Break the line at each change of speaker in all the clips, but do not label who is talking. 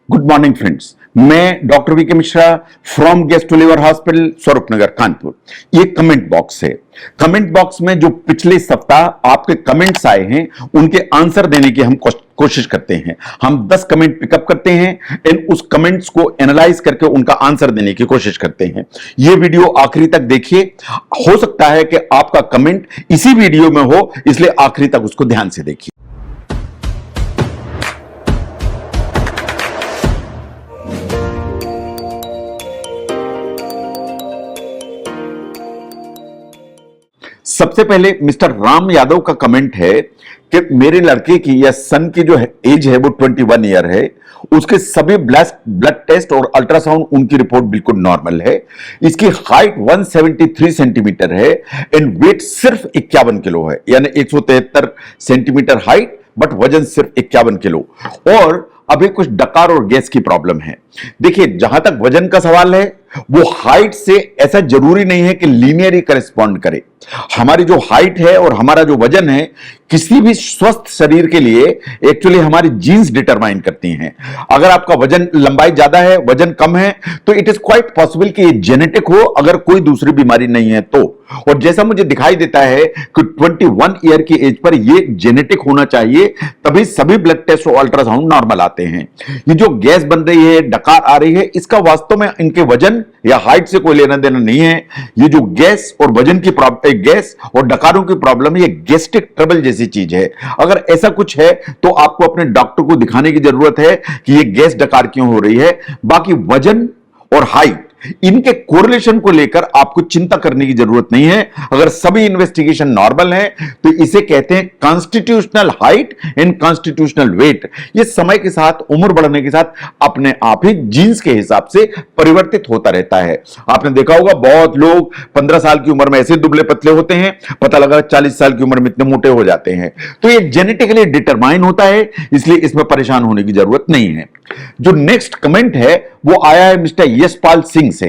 Good morning friends, मैं doctor V K Mishra from gastro liver hospital Swaroop Nagar Kanpur. ये comment box है। Comment box में जो पिछले सप्ताह आपके कमेंट्स आए हैं उनके आंसर देने की हम कोशिश करते हैं। हम 10 कमेंट पिकअप करते हैं एंड उस कमेंट्स को एनालाइज करके उनका आंसर देने की कोशिश करते हैं। ये वीडियो आखिरी तक देखिए। हो सकता है कि आपका कमेंट इसी वीडियो में हो, इसलिए आखिरी तक उसको ध्यान से देखिए। सबसे पहले मिस्टर राम यादव का कमेंट है कि मेरे लड़के की या सन की जो एज है वो 21 ईयर है। उसके सभी ब्लड टेस्ट और अल्ट्रासाउंड उनकी रिपोर्ट बिल्कुल नॉर्मल है। इसकी हाइट 173 सेंटीमीटर है एंड वेट सिर्फ 51 किलो है, यानी 173 सेंटीमीटर हाइट बट वजन सिर्फ 51 किलो। और अभी कुछ डकार और गैस की प्रॉब्लम है। देखिए, जहां तक वजन का सवाल है वो हाइट से ऐसा जरूरी नहीं है कि लीनियर ही करेस्पॉन्ड करे। हमारी जो हाइट है और हमारा जो वजन है किसी भी स्वस्थ शरीर के लिए एक्चुअली हमारी जीन्स डिटरमाइन करती हैं। अगर आपका वजन लंबाई ज्यादा है, वजन कम है, तो इट इज क्वाइट पॉसिबल कि ये जेनेटिक हो, अगर कोई दूसरी बीमारी नहीं है तो। और जैसा मुझे दिखाई देता है कि 21 ईयर की एज पर ये जेनेटिक होना चाहिए, तभी सभी ब्लड टेस्ट और अल्ट्रासाउंड नॉर्मल आते हैं। ये जो गैस बन रही है, डकार आ रही है, इसका वास्तव में इनके वजन या हाइट से कोई लेना देना नहीं है। ये जो गैस और वजन की प्रॉब्लम, गैस और डकारों की प्रॉब्लम, ये गैस्ट्रिक ट्रबल जैसी चीज है। अगर ऐसा कुछ है तो आपको अपने डॉक्टर को दिखाने की जरूरत है कि ये गैस डकार क्यों हो रही है। बाकी वजन और हाइट, इनके कोरिलेशन को लेकर आपको चिंता करने की जरूरत नहीं है। अगर सभी इन्वेस्टिगेशन नॉर्मल है तो इसे कहते हैं constitutional height and constitutional weight. ये समय के साथ, उम्र बढ़ने के साथ अपने आप ही जीन्स के हिसाब से परिवर्तित होता रहता है। आपने देखा होगा बहुत लोग 15 साल की उम्र में ऐसे दुबले पतले होते हैं, पता लगा 40 साल की उम्र में इतने मोटे हो जाते हैं। तो ये जेनेटिकली डिटरमाइन होता है, इसलिए इसमें परेशान होने की जरूरत नहीं है। जो नेक्स्ट कमेंट है वो आया है मिस्टर यशपाल सिंह से।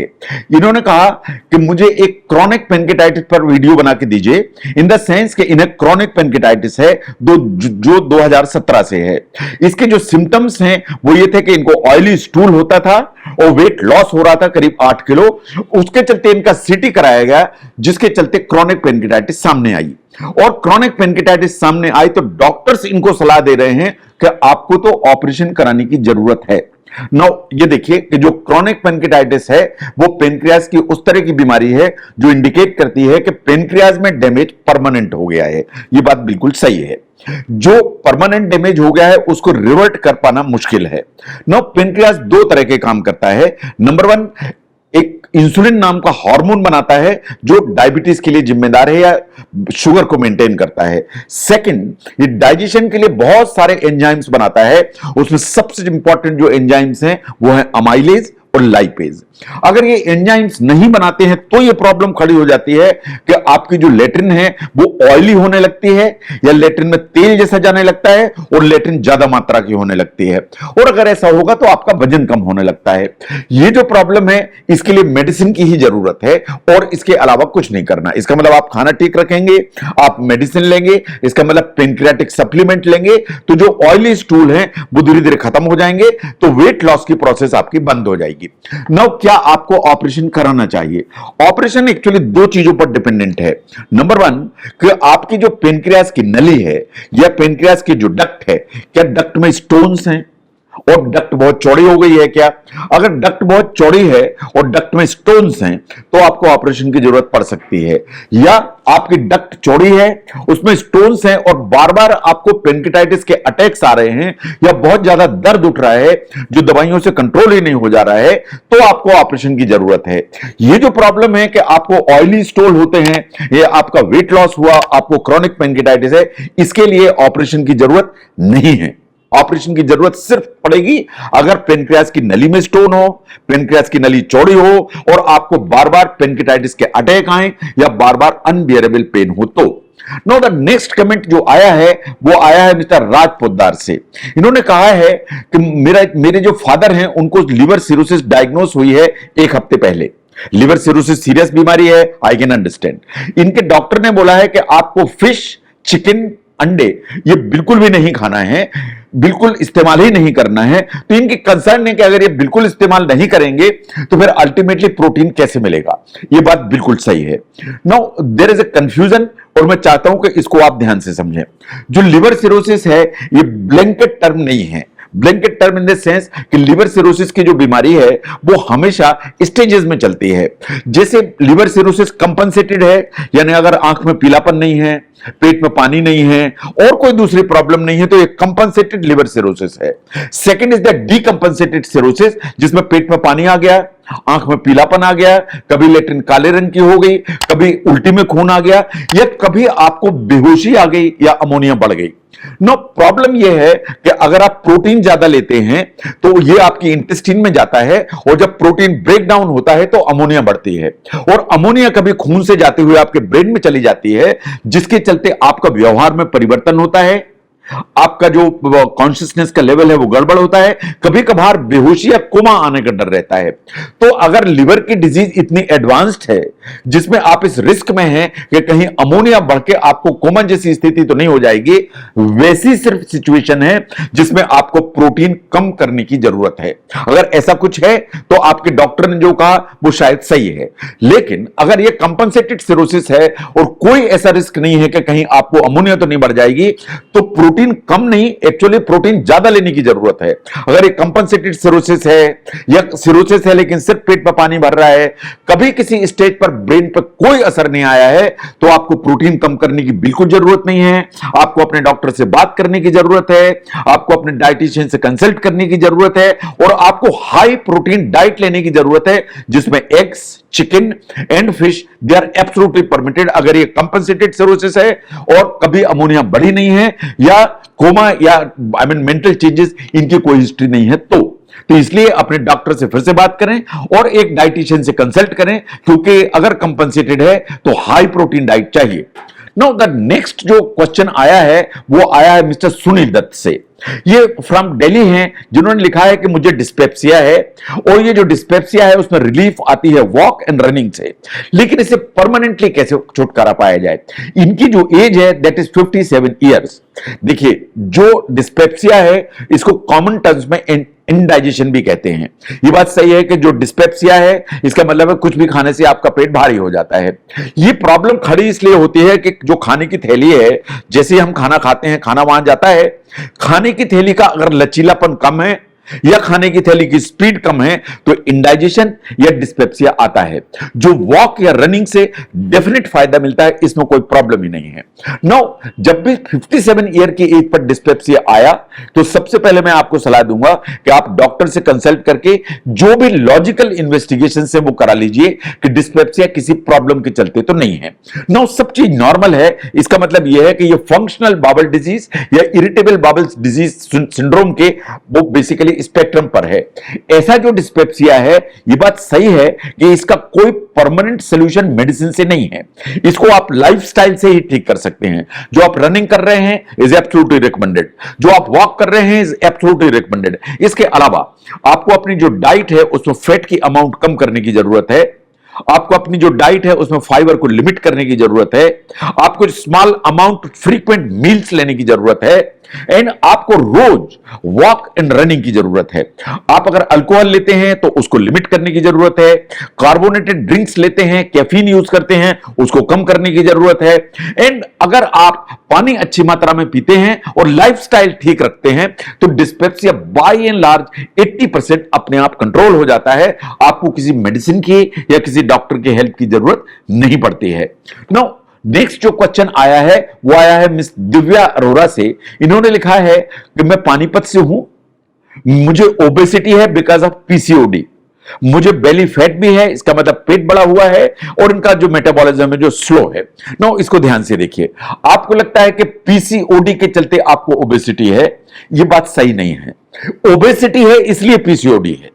इन्होंने कहा कि मुझे एक क्रॉनिक पेनकिटाइटिस पर वीडियो बना के दीजिए, इन द सेंस कि इन्हें क्रॉनिक पेनकिटाइटिस है जो 2017 से है। इसके जो सिम्टम्स हैं वो ये थे कि इनको ऑयली स्टूल होता था और वेट लॉस हो रहा था करीब 8 किलो। उसके चलते इनका सीटी कराया गया, जिसके चलते क्रॉनिक पेनकिटाइटिस सामने आई। और क्रॉनिक पेनकिटाइटिस सामने आई तो डॉक्टर्स इनको सलाह दे रहे हैं कि आपको तो ऑपरेशन कराने की जरूरत है। नाउ ये देखिए कि जो क्रॉनिक पेनकिटाइटिस है वो पेनक्रियाज की उस तरह की बीमारी है जो इंडिकेट करती है कि पेनक्रियाज में डैमेज परमानेंट हो गया है। ये बात बिल्कुल सही है। जो परमानेंट डैमेज हो गया है उसको रिवर्ट कर पाना मुश्किल है। नाउ पेनक्रियाज दो तरह के काम करता है। नंबर 1, एक इंसुलिन नाम का हार्मोन बनाता है जो डायबिटीज के लिए जिम्मेदार है या शुगर को मेंटेन करता है। सेकंड, ये डाइजेशन के लिए बहुत सारे एंजाइम्स बनाता है। उसमें सबसे इंपॉर्टेंट जो एंजाइम्स हैं वो है अमाइलेज और लाइपेज। अगर ये एंजाइम्स नहीं बनाते हैं तो ये प्रॉब्लम खड़ी हो जाती है कि आपकी जो लेट्रिन है वो ऑयली होने लगती है या लेट्रिन में तेल जैसा जाने लगता है और लेट्रिन ज्यादा मात्रा की होने लगती है। और अगर ऐसा होगा तो आपका वजन कम होने लगता है। ये जो प्रॉब्लम है इसके लिए मेडिसिन की ही जरूरत है और इसके अलावा कुछ नहीं करना। इसका मतलब आप खाना ठीक रखेंगे, आप मेडिसिन लेंगे, इसका मतलब पेनक्रियाटिक सप्लीमेंट लेंगे तो जो ऑयली स्टूल है वो धीरे धीरे खत्म हो जाएंगे, तो वेट लॉस की प्रोसेस आपकी बंद हो जाएगी। नाउ क्या आपको ऑपरेशन कराना चाहिए? ऑपरेशन एक्चुअली दो चीजों पर डिपेंडेंट है। नंबर 1 कि आपकी जो पेनक्रियाज की नली है या पेनक्रियाज की जो डक्ट है, क्या डक्ट में स्टोन्स हैं और डक्ट बहुत चौड़ी हो गई है क्या? अगर डक्ट बहुत चौड़ी है और डक्ट में स्टोन्स हैं तो आपको ऑपरेशन की जरूरत पड़ सकती है। या आपकी डक्ट चौड़ी है, उसमें स्टोन्स हैं और बार बार आपको पेनकिटाइटिस के अटैक्स आ रहे हैं या बहुत ज्यादा दर्द उठ रहा है जो दवाइयों से कंट्रोल ही नहीं हो जा रहा है, तो आपको ऑपरेशन की जरूरत है। ये जो प्रॉब्लम है कि आपको ऑयली स्टूल होते हैं, ये आपका वेट लॉस हुआ, आपको क्रॉनिक पेनकिटाइटिस है, इसके लिए ऑपरेशन की जरूरत नहीं है। ऑपरेशन की जरूरत सिर्फ पड़ेगी अगर पेनक्रियाज की नली में स्टोन हो, पेनक्रियाज की नली चौड़ी हो और आपको बार बार पेनकिटाइटिस के अटैक आए या बार बार अनबियरेबल पेन हो तो। नो द नेक्स्ट कमेंट जो आया है वो आया है मिस्टर राज पोद्दार से। इन्होंने कहा है कि मेरे जो फादर हैं उनको लिवर सिरोसिस डायग्नोस हुई है 1 हफ्ते पहले। लिवर सिरोसिस सीरियस बीमारी है, आई कैन अंडरस्टैंड। इनके डॉक्टर ने बोला है कि आपको फिश, चिकन, अंडे ये बिल्कुल भी नहीं खाना है। बिल्कुल इस्तेमाल ही नहीं करना है, तो इनकी कंसर्न है कि अगर ये बिल्कुल इस्तेमाल नहीं करेंगे तो फिर अल्टीमेटली प्रोटीन कैसे मिलेगा। ये बात बिल्कुल सही है। Now there is a confusion, और मैं चाहता हूं कि इसको आप ध्यान से समझें। जो लिवर सिरोसिस है ये ब्लैंकेट टर्म नहीं है। Blanket term in the sense कि लिवर सिरोसिस की जो बीमारी है वो हमेशा स्टेजेस में चलती है। जैसे लिवर सिरोसिस कंपनसेटेड है, यानी अगर आंख में पीलापन नहीं है, पेट में पानी नहीं है और कोई दूसरी प्रॉब्लम नहीं है, तो ये कंपनसेटेड लिवर सिरोसिस है। सेकंड इज द डीकंपनसेटेड सिरोसिस, जिसमें पेट में पानी आ गया, आंख में पीलापन आ गया, कभी लेट्रिन काले रंग की हो गई, कभी उल्टी में खून आ गया, या कभी आपको बेहोशी आ गई या अमोनिया बढ़ गई। नो, प्रॉब्लम यह है कि अगर आप प्रोटीन ज्यादा लेते हैं तो यह आपकी इंटेस्टाइन में जाता है, और जब प्रोटीन ब्रेक डाउन होता है तो अमोनिया बढ़ती है, और अमोनिया कभी खून से जाते हुए आपके ब्रेन में चली जाती है, जिसके चलते आपका व्यवहार में परिवर्तन होता है, आपका जो कॉन्शियसनेस का लेवल है वो गड़बड़ होता है, कभी कभार बेहोशी या कोमा आने का डर रहता है। तो अगर लिवर की डिजीज इतनी एडवांस्ड है जिसमें आप इस रिस्क में हैं कि कहीं अमोनिया बढ़ के आपको कोमा जैसी स्थिति तो नहीं हो जाएगी, वैसी सिर्फ सिचुएशन है जिसमें आपको प्रोटीन कम करने की जरूरत है। अगर ऐसा कुछ है तो आपके डॉक्टर ने जो कहा वो शायद सही है, लेकिन अगर ये कंपनसेटेड सिरोसिस है और कोई ऐसा रिस्क नहीं है कि कहीं आपको अमोनिया तो नहीं बढ़ जाएगी, तो प्रोटीन कम नहीं, एक्चुअली प्रोटीन ज्यादा लेने की जरूरत है। अगर ये कंपनसेटेड सिरोसिस है या सिरोसिस है लेकिन सिर्फ पेट में पानी भर रहा है, कभी किसी स्टेज पर ब्रेन पर कोई असर नहीं आया है, तो आपको प्रोटीन कम करने की बिल्कुल जरूरत नहीं है। आपको अपने डॉक्टर से बात करने की जरूरत है, आपको अपने डाइटिशियन से कंसल्ट करने की जरूरत है, और आपको हाई प्रोटीन डाइट लेने की जरूरत है जिसमें eggs, chicken and fish they are absolutely permitted. अगर ये कंपनसेटेड सिरोसिस है और कभी अमोनिया बढ़ी नहीं है या कोमा या मेंटल चेंजेस इनकी कोई हिस्ट्री नहीं है, तो इसलिए अपने डॉक्टर से फिर से बात करें और एक डाइटिशियन से कंसल्ट करें, क्योंकि अगर कंपनसेटेड है तो हाई प्रोटीन डाइट चाहिए। नाउ द नेक्स्ट जो क्वेश्चन आया है वो आया है मिस्टर सुनील दत्त से। ये फ्रॉम दिल्ली हैं, जिन्होंने लिखा है कि मुझे डिस्पेप्सिया है, और ये जो डिस्पेप्सिया है उसमें रिलीफ आती है वॉक एंड रनिंग से, लेकिन इसे परमानेंटली कैसे छुटकारा पाया जाए। इनकी जो एज है दैट इज 57 ईयर्स। देखिए, जो डिस्पेप्सिया है इसको कॉमन टर्म्स में इंडाइजेशन भी कहते हैं। ये बात सही है कि जो डिस्पेप्सिया है इसका मतलब है कुछ भी खाने से आपका पेट भारी हो जाता है। ये प्रॉब्लम खड़ी इसलिए होती है कि जो खाने की थैली है, जैसे हम खाना खाते हैं खाना वहां जाता है, खाने की थैली का अगर लचीलापन कम है या खाने की थैली की स्पीड कम है तो इंडाइजेशन या डिस्पेप्सिया आता है। जो वॉक या रनिंग से डेफिनेट फायदा मिलता है, इसमें कोई प्रॉब्लम ही नहीं है। नाउ जब भी 57 ईयर की एज पर डिस्पेप्सिया आया तो सबसे पहले मैं आपको सलाह दूंगा कि आप डॉक्टर से कंसल्ट करके जो भी लॉजिकल इन्वेस्टिगेशन से वो करा लीजिए कि डिस्पेप्सिया किसी प्रॉब्लम के चलते तो नहीं है। नाउ सब चीज नॉर्मल है, इसका मतलब यह है कि ये फंक्शनल बाउल डिजीज या इरिटेबल बाउल डिजीज सिंड्रोम के वो बेसिकली स्पेक्ट्रम पर है। ऐसा जो डिस्पेप्सिया है, ये बात सही है कि इसका कोई परमानेंट सॉल्यूशन मेडिसिन से नहीं है, इसको आप लाइफस्टाइल से ही ठीक कर सकते हैं। जो आप रनिंग कर रहे हैं इज एब्सोल्युटली रिकमेंडेड, जो आप वॉक कर रहे हैं इज एब्सोल्युटली रिकमेंडेड। इसके अलावा आपको अपनी जो डाइट है उसमें फैट की अमाउंट कम करने की जरूरत है, आपको अपनी जो डाइट है उसमें फाइबर को लिमिट करने की जरूरत है, आपको स्मॉल अमाउंट फ्रीक्वेंट मील्स लेने की जरूरत है, एंड आपको रोज वॉक एंड रनिंग की जरूरत है। आप अगर अल्कोहल लेते हैं तो उसको लिमिट करने की जरूरत है, कार्बोनेटेड ड्रिंक्स लेते हैं, कैफीन यूज करते हैं, उसको कम करने की जरूरत है, एंड अगर आप पानी अच्छी मात्रा में पीते हैं और लाइफस्टाइल ठीक रखते हैं तो डिस्पेप्सिया बाय एंड लार्ज 80% अपने आप कंट्रोल हो जाता है। आपको किसी मेडिसिन की या किसी डॉक्टर की हेल्प की जरूरत नहीं पड़ती है। नाउ नेक्स्ट जो क्वेश्चन आया है वो आया है मिस दिव्या अरोरा से। इन्होंने लिखा है कि मैं पानीपत से हूं, मुझे ओबेसिटी है बिकॉज ऑफ पीसीओडी, मुझे बेली फैट भी है, इसका मतलब पेट बड़ा हुआ है, और इनका जो मेटाबॉलिज्म है जो स्लो है। नो, इसको ध्यान से देखिए, आपको लगता है कि पीसीओडी के चलते आपको ओबेसिटी है, यह बात सही नहीं है। ओबेसिटी है इसलिए पीसीओडी है,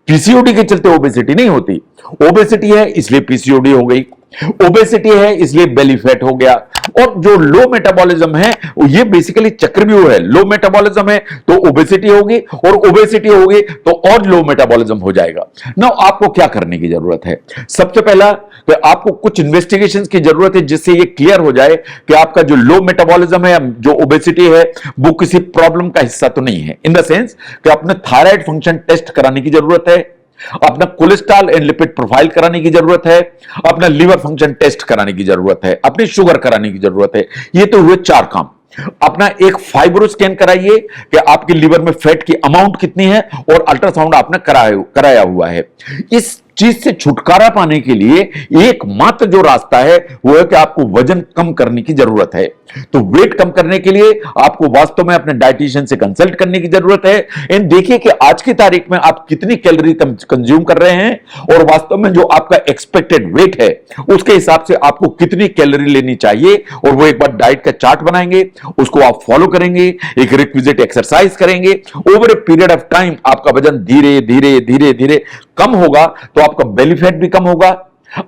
पीसीओडी के चलते ओबेसिटी नहीं होती, ओबेसिटी है इसलिए पीसीओडी हो गई। ओबेसिटी है इसलिए बेली फैट हो गया। और जो लो मेटाबॉलिज्म है ये बेसिकली चक्रव्यूह है, लो मेटाबॉलिज्म है तो ओबेसिटी होगी, और ओबेसिटी होगी तो और लो मेटाबॉलिज्म हो जाएगा। नाउ आपको क्या करने की जरूरत है? सबसे पहला तो आपको कुछ इन्वेस्टिगेशंस की जरूरत है जिससे ये क्लियर हो जाए कि आपका जो लो मेटाबॉलिज्म है, जो ओबेसिटी है, वो किसी प्रॉब्लम का हिस्सा तो नहीं है। इन द सेंस कि अपने थायराइड फंक्शन टेस्ट कराने की जरूरत है, अपना कोलेस्ट्रॉल एंड लिपिड प्रोफाइल कराने की जरूरत है, अपना लिवर फंक्शन टेस्ट कराने की जरूरत है, अपनी शुगर कराने की जरूरत है। ये तो हुए 4 काम। अपना एक फाइब्रो स्कैन कराइए कि आपके लिवर में फैट की अमाउंट कितनी है, और अल्ट्रासाउंड आपने कराया हुआ है। इस चीज से छुटकारा पाने के लिए एकमात्र जो रास्ता है वो है कि आपको वजन कम करने की जरूरत है। तो वेट कम करने के लिए आपको वास्तव में अपने डाइटिशियन से कंसल्ट करने की जरूरत है। एंड देखिए कि आज की तारीख में आप कितनी कैलोरी कंज्यूम कर रहे हैं, और वास्तव में जो आपका एक्सपेक्टेड वेट है उसके हिसाब से आपको कितनी कैलोरी लेनी चाहिए, और वो एक बार डाइट का चार्ट बनाएंगे, उसको आप फॉलो करेंगे, एक रिक्विजिट एक्सरसाइज करेंगे। Over a period of time आपका वजन धीरे धीरे धीरे धीरे कम होगा, तो आपका बेली फैट भी कम होगा,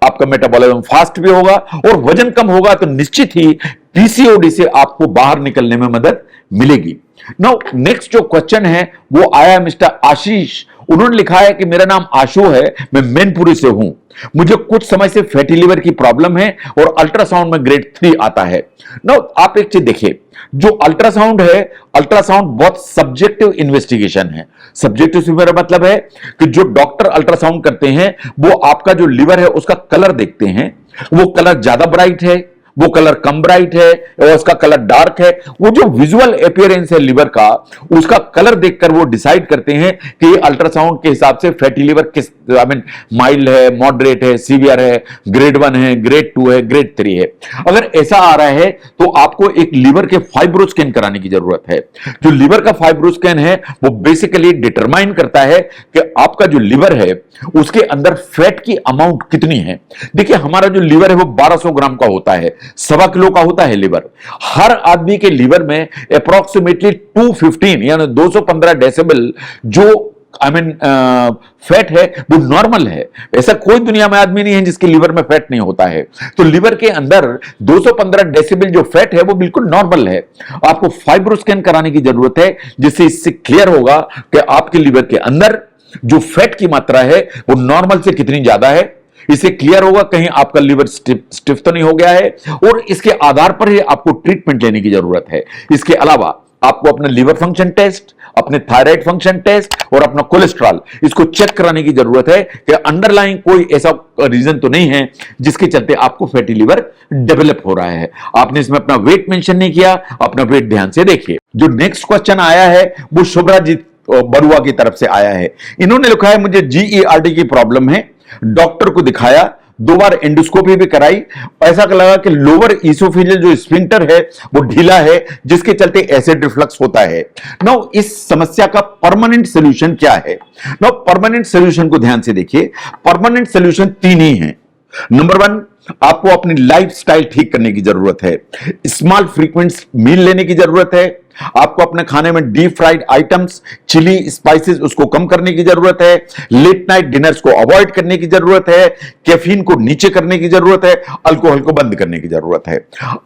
आपका मेटाबॉलिज्म फास्ट भी होगा, और वजन कम होगा तो निश्चित ही पीसीओडी से आपको बाहर निकलने में मदद मिलेगी। नाउ नेक्स्ट जो क्वेश्चन है वो आया मिस्टर आशीष। उन्होंने लिखा है कि मेरा नाम आशु है, मैं मैनपुरी से हूं, मुझे कुछ समय से फैटी लिवर की प्रॉब्लम है और अल्ट्रासाउंड में ग्रेड 3 आता है। नाउ आप एक चीज देखिए, जो अल्ट्रासाउंड है, अल्ट्रासाउंड बहुत सब्जेक्टिव इन्वेस्टिगेशन है। सब्जेक्टिव से मेरा मतलब है कि जो डॉक्टर अल्ट्रासाउंड करते हैं वो आपका जो लिवर है उसका कलर देखते हैं, वो कलर ज्यादा ब्राइट है, वो कलर कम ब्राइट है, और उसका कलर डार्क है। वो जो विजुअल अपीयरेंस है लिवर का, उसका कलर देखकर वो डिसाइड करते हैं कि अल्ट्रासाउंड के हिसाब से फैटी लिवर किस माइल्ड है, मॉडरेट है, सीवियर है, ग्रेड 1 है, ग्रेड 2 है, ग्रेड 3 है। अगर ऐसा आ रहा है तो आपको एक लिवर के फाइब्रो स्कैन कराने की जरूरत है। जो लिवर का फाइब्रो स्कैन है वो बेसिकली डिटरमाइन करता है कि आपका जो लिवर है उसके अंदर फैट की अमाउंट कितनी है। देखिए हमारा जो लिवर है वो 1200 ग्राम का होता है, 1.25 किलो का होता है लिवर। हर आदमी के लिवर में अप्रोक्सीमेटली 215 यानी 215 डेसिबल जो फैट है वो नॉर्मल है। ऐसा कोई दुनिया में आदमी नहीं है जिसके लिवर में फैट नहीं होता है। तो लिवर के अंदर 215 डेसिबल जो फैट है वो बिल्कुल नॉर्मल है। आपको फाइब्रो स्कैन कराने की जरूरत है जिससे इससे क्लियर होगा कि आपके लिवर के अंदर जो फैट की मात्रा है वो नॉर्मल से कितनी ज्यादा है। इससे क्लियर होगा कहीं आपका लिवर स्टिफ तो नहीं हो गया है, और इसके आधार पर ही आपको ट्रीटमेंट लेने की जरूरत है। इसके अलावा आपको अपना लिवर फंक्शन टेस्ट, अपने थायराइड फंक्शन टेस्ट और अपना कोलेस्ट्रॉल इसको चेक कराने की जरूरत है कि अंडरलाइंग कोई ऐसा रीजन तो नहीं है जिसके चलते आपको फैटी लिवर डेवलप हो रहा है। आपने इसमें अपना वेट मेंशन नहीं किया, अपना वेट ध्यान से देखिए। जो नेक्स्ट क्वेश्चन आया है वो शुभ्रा जी बरुआ की तरफ से आया है। इन्होंने लिखा है मुझे GERD की प्रॉब्लम है, डॉक्टर को दिखाया, 2 बार एंडोस्कोपी भी कराई, ऐसा लगा कि लोअर इसोफेजियल जो स्फिंक्टर है वो ढीला है जिसके चलते एसिड रिफ्लक्स होता है। नाउ इस समस्या का परमानेंट सॉल्यूशन क्या है? नाउ परमानेंट सॉल्यूशन को ध्यान से देखिए। परमानेंट सॉल्यूशन 3 ही हैं। नंबर 1, आपको अपनी लाइफस्टाइल ठीक करने की जरूरत है। स्मॉल फ्रीक्वेंट मील लेने की जरूरत है। आपको अपने खाने में deep fried items, chilli, spices उसको कम करने की जरूरत है। लेट नाइट डिनर्स को अवॉइड करने की जरूरत है। कैफीन को नीचे करने की जरूरत है। अल्कोहल को बंद करने की जरूरत है।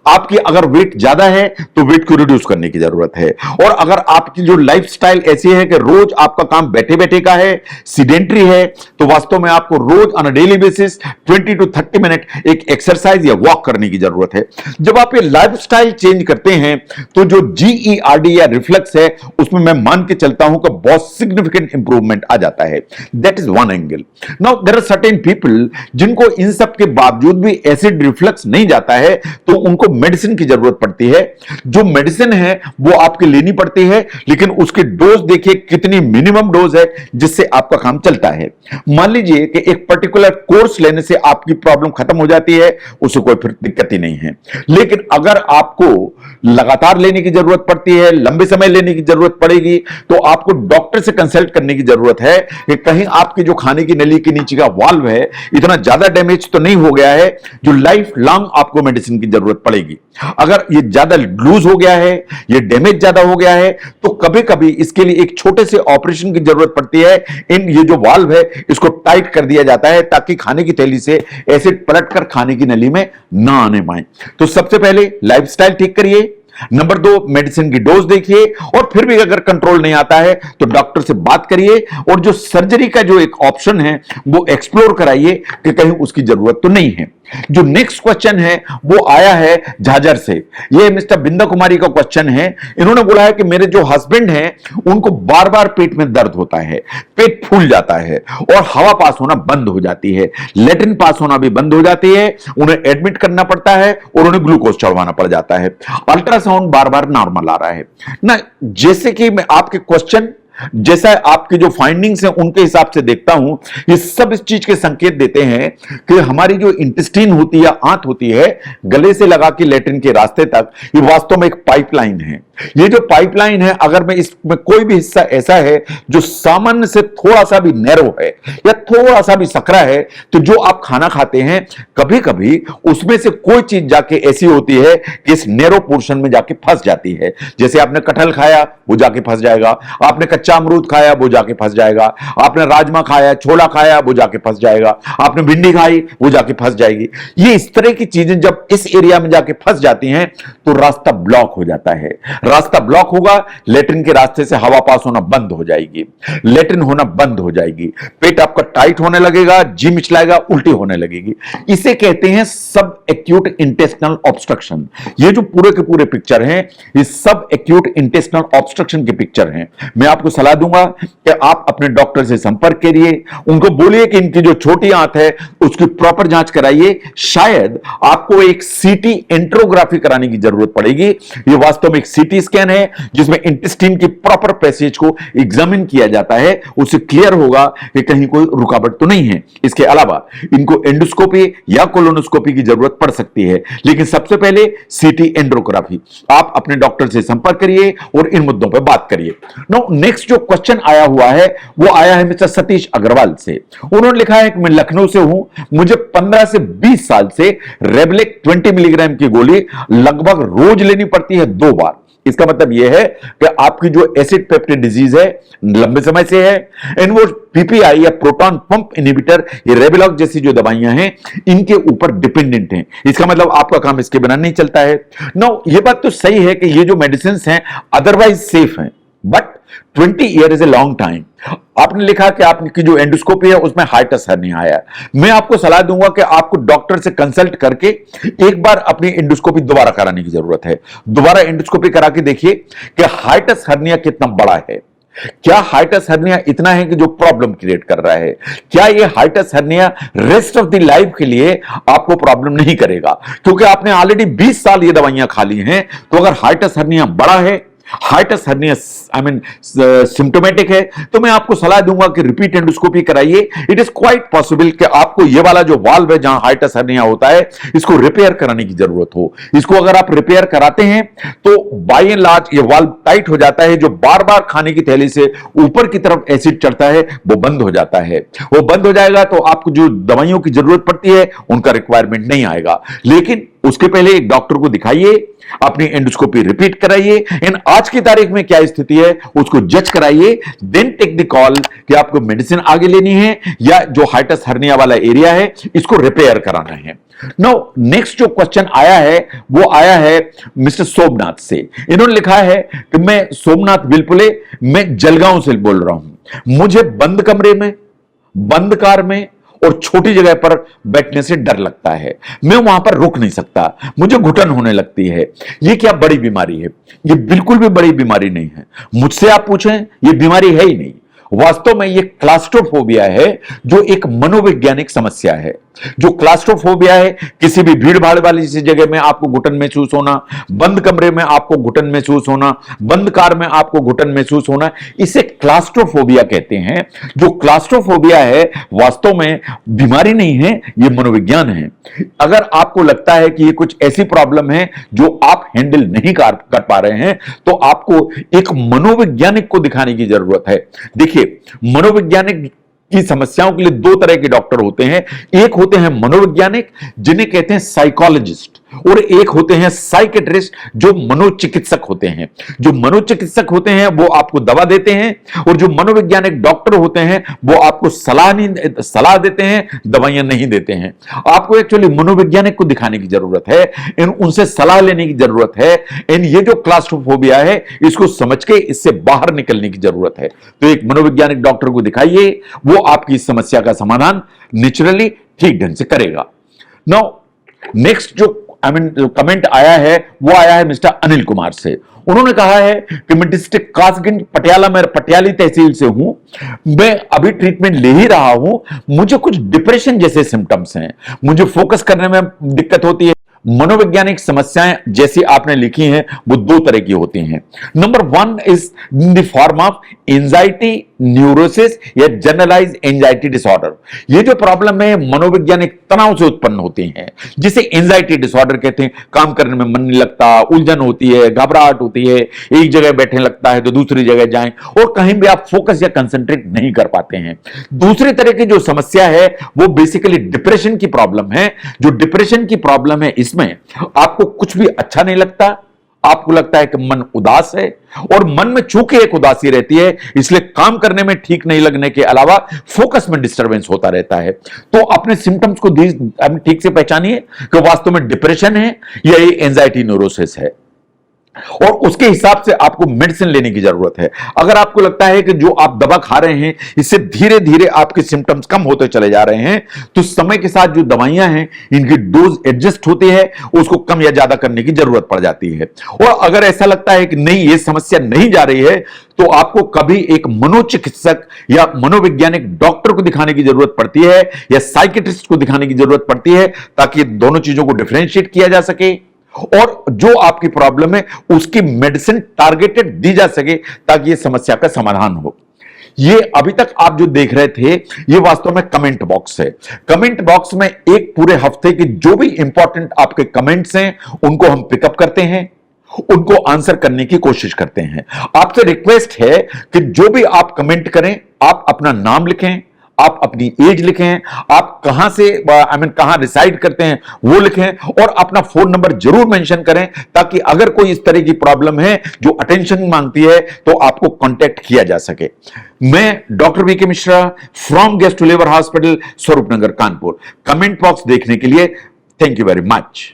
आपकी अगर वेट ज्यादा है तो वेट को रिड्यूस करने की जरूरत है। और अगर आपकी जो लाइफस्टाइल ऐसी है कि रोज आपका काम बैठे बैठे का है, सीडेंटरी है, तो वास्तव में आपको रोज on a daily basis 20 to 30 minute एक एक्सरसाइज या वॉक करने की जरूरत है। जब आप ये लाइफस्टाइल चेंज करते हैं तो जो GERD या रिफ्लक्स है उसमें मैं मान के चलता हूं कि बहुत सिग्निफिकेंट इंप्रूवमेंट आ जाता है। That is one angle. Now there are certain people जिनको इन सब के बावजूद भी एसिड रिफ्लक्स नहीं जाता है तो उनको मेडिसिन की जरूरत पड़ती है। जो मेडिसिन है वो आपके लेनी पड़ती है, लेकिन उसकी डोज देखिए कितनी मिनिमम डोज है जिससे आपका काम चलता है। मान लीजिए कि एक पर्टिकुलर कोर्स लेने से आपकी प्रॉब्लम खत्म हो जाती है, उससे कोई फिर दिक्कत ही नहीं है। लेकिन अगर आपको लगातार लेने की जरूरत पड़ती सकती है, लंबे समय लेने की जरूरत पड़ेगी, तो आपको डॉक्टर से कंसल्ट करने की जरूरत है कि कहीं आपकी जो खाने की नली के नीचे का वाल्व है इतना ज्यादा डैमेज तो नहीं हो गया है जो लाइफ लॉन्ग आपको मेडिसिन की जरूरत पड़ेगी। अगर ये ज्यादा लूज हो गया है, ये डैमेज ज्यादा हो गया है, तो कभी कभी इसके लिए एक छोटे से ऑपरेशन की जरूरत पड़ती है। ये जो वाल्व है इसको टाइट कर दिया जाता है ताकि खाने की थैली से एसिड पलटकर खाने की नली में ना आने पाए। तो सबसे पहले लाइफस्टाइल ठीक करिए, नंबर 2 मेडिसिन की डोज देखिए, और फिर भी अगर कंट्रोल नहीं आता है तो डॉक्टर से बात करिए, और जो सर्जरी का जो एक ऑप्शन है वो एक्सप्लोर कराइए कि कहीं उसकी जरूरत तो नहीं है। जो नेक्स्ट क्वेश्चन है वो आया है झाझर से। ये मिस्टर बिंदा कुमारी का क्वेश्चन है। इन्होंने बोला है कि मेरे जो हस्बैंड हैं उनको बार बार पेट में दर्द होता है, पेट फूल जाता है और हवा पास होना बंद हो जाती है, लेटरिन पास होना भी बंद हो जाती है, उन्हें एडमिट करना पड़ता है और उन्हें ग्लूकोज चढ़वाना पड़ जाता है, अल्ट्रासाउंड बार बार नॉर्मल आ रहा है ना। जैसे कि मैं आपके क्वेश्चन जैसा आपकी जो फाइंडिंग्स हैं उनके हिसाब से देखता हूं, ये सब इस चीज के संकेत देते हैं कि हमारी जो इंटेस्टाइन होती है, आंत होती है, गले से लगा के लेटरिन के रास्ते तक, ये वास्तव में एक पाइपलाइन है। ये जो पाइपलाइन है, अगर मैं इसमें कोई भी हिस्सा ऐसा है जो सामान्य से थोड़ा सा भी नैरो है या थोड़ा सा भी सकरा है, तो जो आप खाना खाते हैं कभी कभी उसमें से कोई चीज जाके ऐसी होती है कि इस नैरो पोर्शन में जाके फंस जाती है। जैसे आपने कटहल खाया वो जाके फंस जाएगा, आपने कच्चा अमरूद खाया वो जाके फंस जाएगा, आपने राजमा खाया, छोला खाया वो जाके फंस जाएगा, आपने भिंडी खाई वो जाके फंस जाएगी। ये इस तरह की चीजें जब इस एरिया में जाके फंस जाती हैं तो रास्ता ब्लॉक हो जाता है। रास्ता ब्लॉक होगा, लेटरिन के रास्ते से हवा पास होना बंद हो जाएगी, लेटरिन होना बंद हो जाएगी, पेट आपका टाइट होने लगेगा, जी मिचलाएगा, उल्टी होने लगेगी। इसे कहते हैं सब एक्यूट इंटेस्टिनल ऑब्स्ट्रक्शन। ये जो पूरे के पूरे पिक्चर हैं ये सब एक्यूट इंटेस्टिनल ऑब्स्ट्रक्शन के पिक्चर हैं। मैं आपको सलाह दूंगा कि आप अपने डॉक्टर से संपर्क करिए, उनको बोलिए कि इनकी जो छोटी आंत है उसकी प्रॉपर जांच कराइए। शायद आपको एक सीटी एंट्रोग्राफी कराने की जरूरत पड़ेगी। ये वास्तव में एक सीटी स्कैन है जिसमें इंटेस्टाइन की प्रॉपर पैसेज को एग्जामिन किया जाता है, उससे क्लियर होगा कि कहीं कोई रुकावट तो नहीं है। इसके अलावा इनको एंडोस्कोपी या कोलोनोस्कोपी की जरूरत पड़ सकती है, लेकिन सबसे पहले सीटी एंड्रोग्राफी। आप अपने डॉक्टर से संपर्क करिए और इन मुद्दों पर बात करिए। नो नेक्स्ट जो क्वेश्चन आया हुआ है वो आया है मिस्टर सतीश अग्रवाल से। उन्होंने लिखा है कि मैं लखनऊ से हूं, मुझे 15 से 20 साल से रेबलेक 20 मिलीग्राम की गोली लगभग रोज लेनी पड़ती है 2 बार। इसका मतलब यह है कि आपकी जो एसिड पेप्टिक डिजीज है लंबे समय से है, एंड वो पीपीआई या प्रोटॉन पंप इनहिबिटर, ये रेबेलॉक जैसी जो दवाइयां हैं इनके ऊपर डिपेंडेंट हैं। इसका मतलब आपका काम इसके बिना नहीं चलता है। नो, ये बात तो सही है कि ये जो मेडिसिन हैं अदरवाइज सेफ हैं, but 20 year is a long time. आपने लिखा कि आपकी जो एंडोस्कोपी है उसमें हाइटस हर्निया आया। मैं आपको सलाह दूंगा कि आपको डॉक्टर से कंसल्ट करके एक बार अपनी एंडोस्कोपी दोबारा कराने की जरूरत है। दोबारा एंडोस्कोपी करा के देखिए कि हाइटस हर्निया कितना बड़ा है। क्या हाइटस हर्निया इतना है कि जो प्रॉब्लम क्रिएट कर रहा है? क्या ये hiatus hernia rest of the life के लिए आपको प्रॉब्लम नहीं करेगा? क्योंकि आपने ऑलरेडी 20 साल ये दवाइयां खा ली हैं, तो अगर हाइटस हर्निया बड़ा है, हाइटस हर्निया सिम्टोमेटिक है, तो मैं आपको सलाह दूंगा कि रिपीट एंडोस्कोपी कराइए। इट इज क्वाइट पॉसिबल कि आपको ये वाला जो वाल्व है जहां हाइटस हर्निया होता है इसको रिपेयर कराने की जरूरत हो। इसको अगर आप रिपेयर कराते हैं तो बाय एंड लार्ज ये वाल्व टाइट हो जाता है, जो बार बार खाने की थैली से ऊपर की तरफ एसिड चढ़ता है वो बंद हो जाता है। वो बंद हो जाएगा तो आपको जो दवाइयों की जरूरत पड़ती है उनका रिक्वायरमेंट नहीं आएगा। लेकिन उसके पहले एक डॉक्टर को दिखाइए, अपनी एंडोस्कोपी रिपीट कराइए, इन आज की तारीख में क्या स्थिति है उसको जज कराइए, देन टेक द कॉल कि आपको मेडिसिन आगे लेनी है या जो हाइटस हर्निया वाला एरिया है इसको रिपेयर कराना है। नो नेक्स्ट जो क्वेश्चन आया है वो आया है मिस्टर सोमनाथ से। इन्होंने लिखा है कि मैं सोमनाथ बिलपुले, मैं जलगांव से बोल रहा हूं। मुझे बंद कमरे में, बंद कार में और छोटी जगह पर बैठने से डर लगता है। मैं वहां पर रुक नहीं सकता, मुझे घुटन होने लगती है। ये क्या बड़ी बीमारी है? ये बिल्कुल भी बड़ी बीमारी नहीं है। मुझसे आप पूछें, ये बीमारी है ही नहीं। वास्तव में ये क्लास्ट्रोफोबिया है जो एक मनोवैज्ञानिक समस्या है। जो क्लास्ट्रोफोबिया है, किसी भी भीड़ भाड़ वाली जगह में आपको घुटन महसूस होना, बंद कमरे में आपको घुटन महसूस होना, बंद कार में आपको घुटन महसूस होना, इसे क्लास्ट्रोफोबिया कहते हैं। जो क्लास्ट्रोफोबिया है वास्तव में बीमारी नहीं है, यह मनोविज्ञान है। अगर आपको लगता है कि यह कुछ ऐसी प्रॉब्लम है जो आप हैंडल नहीं कर पा रहे हैं, तो आपको एक मनोवैज्ञानिक को दिखाने की जरूरत है। देखिए, मनोवैज्ञानिक की समस्याओं के लिए दो तरह के डॉक्टर होते हैं। एक होते हैं मनोवैज्ञानिक, जिन्हें कहते हैं साइकोलॉजिस्ट, और एक होते हैं साइकेट्रिस्ट, जो मनोचिकित्सक होते हैं। जो मनोचिकित्सक होते हैं वो आपको दवा देते हैं, और जो मनोवैज्ञानिक डॉक्टर होते हैं वो आपको सलाह देते हैं, दवाइयां नहीं देते हैं। आपको एक्चुअली मनोवैज्ञानिक को दिखाने की जरूरत है, उनसे सलाह लेने की जरूरत है। ये जो क्लास्ट्रोफोबिया है, इसको समझ के इससे बाहर निकलने की जरूरत है। तो एक मनोवैज्ञानिक डॉक्टर को दिखाइए, वो आपकी इस समस्या का समाधान नेचुरली ठीक ढंग से करेगा। नाउ नेक्स्ट जो कमेंट आया है वो आया है मिस्टर अनिल कुमार से। उन्होंने कहा है कि मैं डिस्ट्रिक्ट कासगंज पटियाला में पटियाली तहसील से हूं, मैं अभी ट्रीटमेंट ले ही रहा हूं, मुझे कुछ डिप्रेशन जैसे सिम्टम्स हैं, मुझे फोकस करने में दिक्कत होती है। मनोवैज्ञानिक समस्याएं जैसी आपने लिखी हैं वो दो तरह की होती हैं। Number 1 is in the form of anxiety neurosis या जनरलाइज एंजाइटी डिसऑर्डर। ये जो प्रॉब्लम है मनोवैज्ञानिक तनाव से उत्पन्न होती हैं, जिसे एंजाइटी डिसऑर्डर कहते हैं। काम करने में मन नहीं लगता, उलझन होती है, घबराहट होती है, एक जगह बैठने लगता है तो दूसरी जगह जाएं, और कहीं भी आप फोकस या कंसंट्रेट नहीं कर पाते हैं। दूसरी तरह की जो समस्या है वो बेसिकली डिप्रेशन की प्रॉब्लम है। जो डिप्रेशन की प्रॉब्लम है, इसमें आपको कुछ भी अच्छा नहीं लगता, आपको लगता है कि मन उदास है, और मन में चूंकि एक उदासी रहती है, इसलिए काम करने में ठीक नहीं लगने के अलावा फोकस में डिस्टरबेंस होता रहता है। तो अपने सिम्टम्स को ठीक से पहचानिए कि वास्तव में डिप्रेशन है या ये एंजाइटी न्यूरोसिस है, और उसके हिसाब से आपको मेडिसिन लेने की जरूरत है। अगर आपको लगता है कि जो आप दवा खा रहे हैं इससे धीरे धीरे आपके सिम्टम्स कम होते चले जा रहे हैं, तो समय के साथ जो दवाइयां हैं इनकी डोज एडजस्ट होती है, उसको कम या ज्यादा करने की जरूरत पड़ जाती है। और अगर ऐसा लगता है कि नहीं, ये समस्या नहीं जा रही है, तो आपको कभी एक मनोचिकित्सक या मनोवैज्ञानिक डॉक्टर को दिखाने की जरूरत पड़ती है, या साइकेट्रिस्ट को दिखाने की जरूरत पड़ती है, ताकि दोनों चीजों को डिफरेंशिएट किया जा सके और जो आपकी प्रॉब्लम है उसकी मेडिसिन टारगेटेड दी जा सके, ताकि यह समस्या का समाधान हो। ये अभी तक आप जो देख रहे थे ये वास्तव में कमेंट बॉक्स है। कमेंट बॉक्स में एक पूरे हफ्ते के जो भी इंपॉर्टेंट आपके कमेंट्स हैं उनको हम पिकअप करते हैं, उनको आंसर करने की कोशिश करते हैं। आपसे रिक्वेस्ट है कि जो भी आप कमेंट करें, आप अपना नाम लिखें, आप अपनी एज लिखें, आप कहां से कहां रिसाइड करते हैं वो लिखें, और अपना फोन नंबर जरूर मेंशन करें, ताकि अगर कोई इस तरह की प्रॉब्लम है जो अटेंशन मांगती है तो आपको कांटेक्ट किया जा सके। मैं doctor V K Mishra from gastro liver hospital, Swaroopnagar, Kanpur. Comment box देखने के लिए थैंक यू वेरी मच।